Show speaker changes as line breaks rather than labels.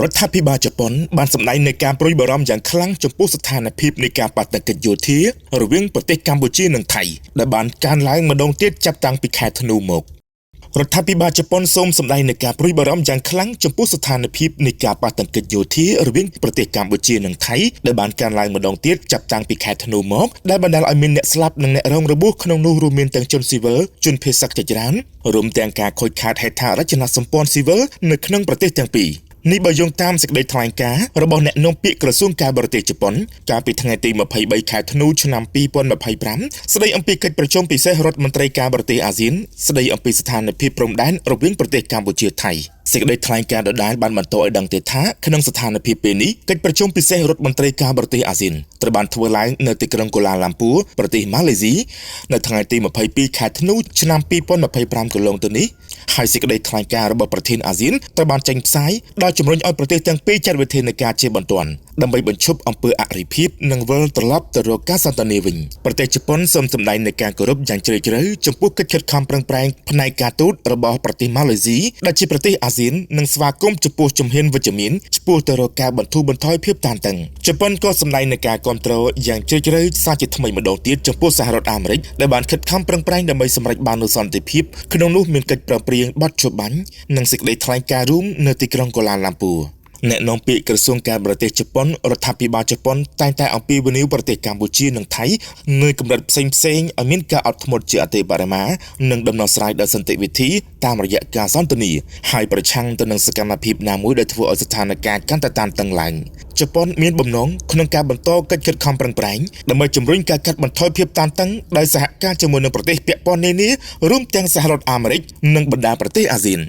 រដ្ឋាភិបាលជប៉ុនបានសម្ដែងនៃការប្រួយបារម្ភយ៉ាងខ្លាំងចំពោះស្ថានភាពនៃការបាត់ទឹកកិច្ចយោធារវាងប្រទេសកម្ពុជានិងថៃដែលបានកើនឡើងម្ដងទៀតចាប់តាំងពីខែធ្នូមករដ្ឋាភិបាលជប៉ុនសូមសម្ដែងនៃការប្រួយបារម្ភយ៉ាងខ្លាំងចំពោះស្ថានភាពនៃការបាត់ទឹកកិច្ចយោធារវាងប្រទេសកម្ពុជានិងថៃដែលបានកើនឡើងម្ដងទៀតចាប់តាំងពីខែធ្នូមកដែលបណ្ដាលឲ្យមានអ្នកស្លាប់និងអ្នករងរបួសក្នុងនោះរួមមានទាំងជនស៊ីវិលជនភេសជ្ជៈជាច្រើនរួមទាំងការខូចខាតហេដ្ឋារចនាសម្ព័ន្ធស៊ីវិលនៅក្នុងប្រទេសទាំងពីរនេះបើយោងតាមសេចក្តីថ្លែងការណ៍របស់អ្នកនាំពាក្យក្រសួងការបរទេសជប៉ុនកាលពីថ្ងៃទី23ខែធ្នូឆ្នាំ2025ស្តីអំពីកិច្ចប្រជុំពិសេសរដ្ឋមន្ត្រីការបរទេសអាស៊ានស្តីអំពីស្ថានភាពព្រំដែនរវាងប្រទេសកម្ពុជាថៃសេចក្តីថ្លែងការណ៍ដដែលបានបន្តឲ្យដឹងទៀតថាក្នុងស្ថានភាពពេលនេះកិច្ចប្រជុំពិសេសរដ្ឋមន្ត្រីការបរទេសអាស៊ានត្រូវបានធ្វើឡើងនៅទីក្រុងកូឡាឡាំពូប្រទេសម៉ាឡេស៊ីនៅថ្ងៃទី22ខែធ្នូឆ្នាំ2025កន្លងទៅនេះហើយសេចក្តីថ្លែងការណ៍របស់ប្រធានអាស៊ានត្រូវបានចេញផ្សាយដោយជំរុញឲ្យប្រទេសទាំងពីរចាត់វិធានការជាបន្ទាន់ដើម្បីបញ្ឈប់អំពើអរិភាពនិងវិលត្រឡប់ទៅរកការសន្ទនាវិញប្រទេសជប៉ុនសូមសម្ដែងនៃការគោរពយ៉ាងជ្រាលជ្រៅចំពោះកិច្ចខិតខំប្រឹងប្រែងផ្នែកការទូតរបស់ប្រទេសម៉ាឡេស៊ីដែលជាប្រទេសអាស៊ាននិងស្វាគមន៍ចំពោះជំហានវិជ្ជមានឆ្ពោះទៅរកការបន្ធូរបន្ថយភាពតានតឹងជប៉ុនក៏សម្ដែងនៃការគាំទ្រយ៉ាងជ្រាលជ្រៅសារជាថ្មីម្ដងទៀតចំពោះសហរដ្ឋអាមេរិកដែលបានខិតខំប្រឹងប្រែងដើម្បីសម្រេចបាននូវសន្តិភាពក្នុងនោះមានកិច្ចប្រឹងប្រែងបទជបាញ់និងសេចក្តីថ្លែងការណ៍រួមនៅទីក្រុងកូឡាឡាំពូអ្នកនាំពាក្យក្រសួងការបរទេសជប៉ុនរដ្ឋាភិបាលជប៉ុនតែងតែអំពាវនាវប្រទេសកម្ពុជានិងថៃនៅកម្រិតផ្សេងៗឲ្យមានការអត់ធ្មត់ជាអតិបរមានិងដំណោះស្រាយដោយសន្តិវិធីតាមរយៈការសន្ទនាហើយប្រឆាំងទៅនឹងសកម្មភាពណាមួយដែលធ្វើឲ្យស្ថានភាពកាន់តែតានតឹងឡើងជប៉ុនមានបំណងក្នុងការបន្តកិច្ចខិតខំប្រឹងប្រែងដើម្បីជំរុញការកាត់បន្ថយភាពតានតឹងដោយសហការជាមួយនឹងប្រទេសពាក់ព័ន្ធនានារួមទាំងសហរដ្ឋអាមេរិកនិងបណ្ដាប្រទេសអាស៊ាន